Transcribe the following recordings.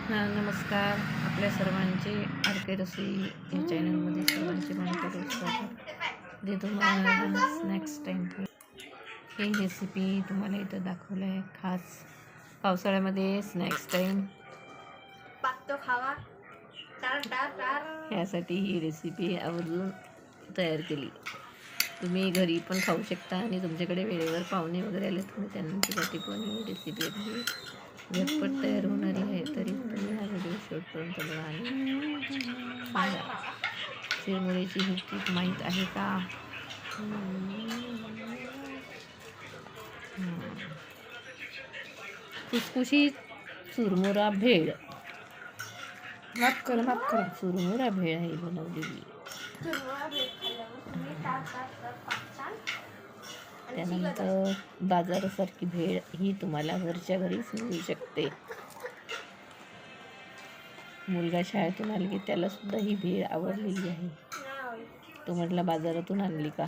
नमस्कार. आपल्या सर्वांचे आर के रसोई या चॅनलमध्ये सर्वांचे मनपूर्वक स्वागत. जे तुम्हाला नेक्स्ट टाईम ही रेसिपी तुम्हाला इथं दाखवलं आहे. खास पावसाळ्यामध्ये स्नॅक्स टाईम खावा यासाठी ही रेसिपी आवर्जून तयार केली. तुम्ही घरी पण खाऊ शकता आणि तुमच्याकडे वेळेवर पाहुणे वगैरे आले तुम्ही त्यांच्यासाठी पण ही रेसिपी अगदी झटपट तयार होणारी आहे. तरी तुम्ही हा व्हिडिओ शेवटपर्यंत बघा आणि सांगा चिरमुऱ्याची ही ट्रिक माहीत आहे का? खुसखुशीत चुरमुरा भेळ. माफ करा चुरमुरा भेळ आहे बनवलेली. त्यानंतर बाजारासारखी भेळ ही तुम्हाला घरच्या घरीच मिळू शकते. मुलगा शाळेतून आला की त्याला सुद्धा ही भेळ आवडलेली आहे. तो म्हटला बाजारातून आणली का.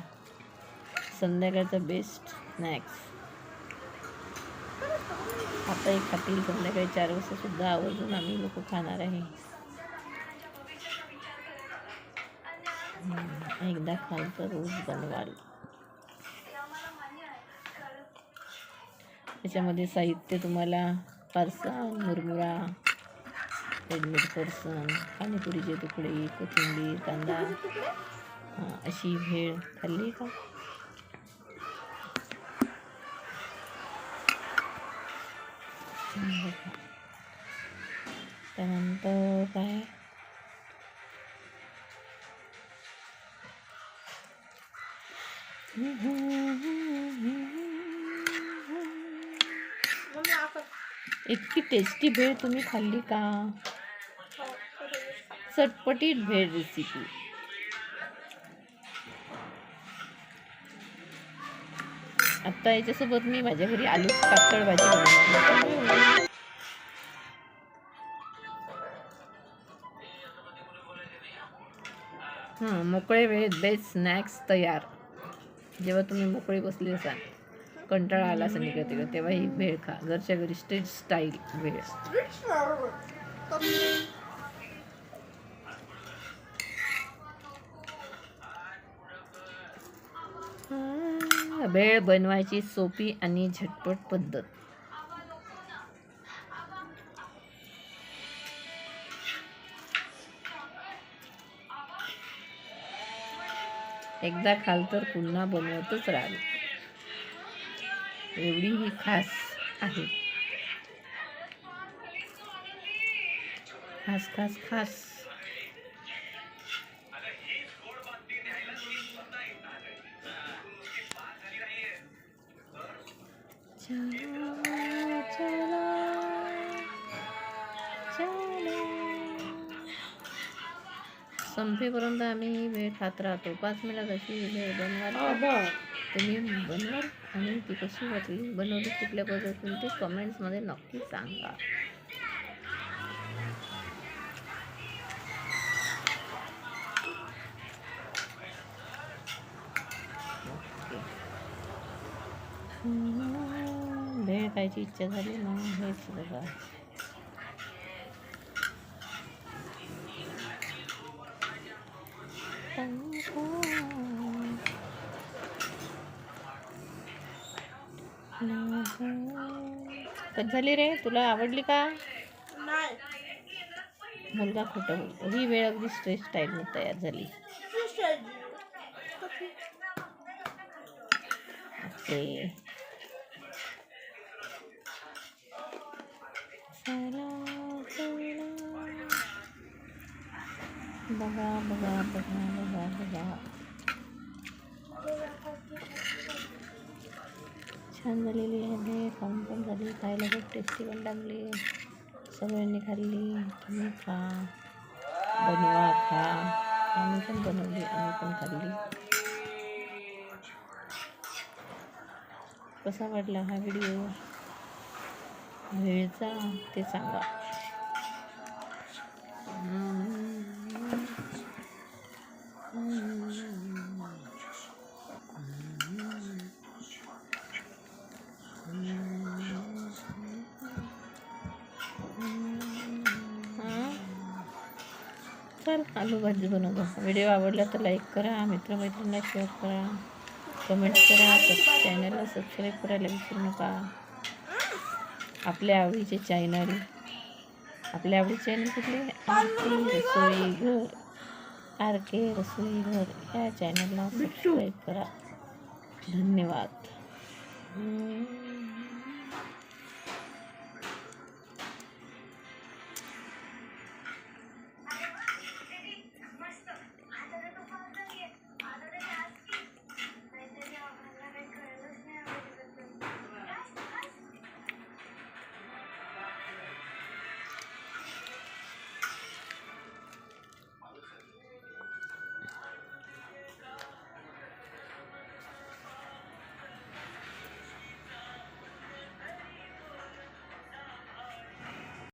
संध्याकाळचा बेस्ट स्नॅक्स. आता एक खातील संध्याकाळी 4 वाजता सुद्धा आवर्जून आम्ही लोक खाणार आहे. एकदा खाल तर रोज बनवाल. त्याच्यामध्ये साहित्य तुम्हाला फरसाण, मुरमुरा, रेडीमेड फरसाण, पाणीपुरीचे तुकडे, कोथिंबीर, कांदा अशी भेळ खाल्ली का? त्यानंतर काय इतकी टेस्टी भेळ तुम्ही खाल्ली का? चटपटीत भेळ रेसिपी. आता याच्यासोबत मी माझ्या घरी आलूची पातळ भाजी बनवणार. मोकळे वेळेत बेस्ट स्नॅक्स तयार. जेव्हा तुम्ही मोकळे बसले असाल, कंटाळा आला असेल निघते तेव्हा ही भेळ खा. घरच्या घरी स्ट्रीट स्टाईल भेळ. भेळ बनवायची सोपी आणि झटपट पद्धत. एकदा खाल तर पुन्हा बनवतच राहाल, एवढी ही खास आहे. खास खास खास. संपेपर्यंत आम्ही वेळ खात राहतो. 5 मिनिटात अशी वेळ बनवाल तुम्ही बनवाल आणि ती कशी वाटली, बनवली कुठल्या पद्धतीने ते कमेंट्समध्ये नक्की सांगा. भेळ खायची इच्छा झाली ना, हेच बघा. कधी झाली रे, तुला आवडली का? मुलगा खोटं बोलतो. ही वेळ अगदी स्ट्रेस स्टाईलने तयार झाली. ओके. बघा बघा बघा बघा बघा. छान झालेली आहे. खाऊन पण झाली, खायला खूप टेस्टी पण लागली. सगळ्यांनी खाल्ली. तुम्ही खा, बनवा, खा. आम्ही पण बनवली, आम्ही पण खाल्ली. कसा वाटला हा व्हिडिओ भेळचा ते सांगा. चल आलू भाजी बनवतो. व्हिडिओ आवडला तर लाईक करा, मित्रमैत्रिणींना शेअर करा, कमेंट करा, चॅनलला सबस्क्राईब करायला विसरू नका. आपल्या आवडीचे चॅनल कुठले? आरके रसोई घर, आरके रसोई घर या चॅनलला सबस्क्राईब करा. धन्यवाद.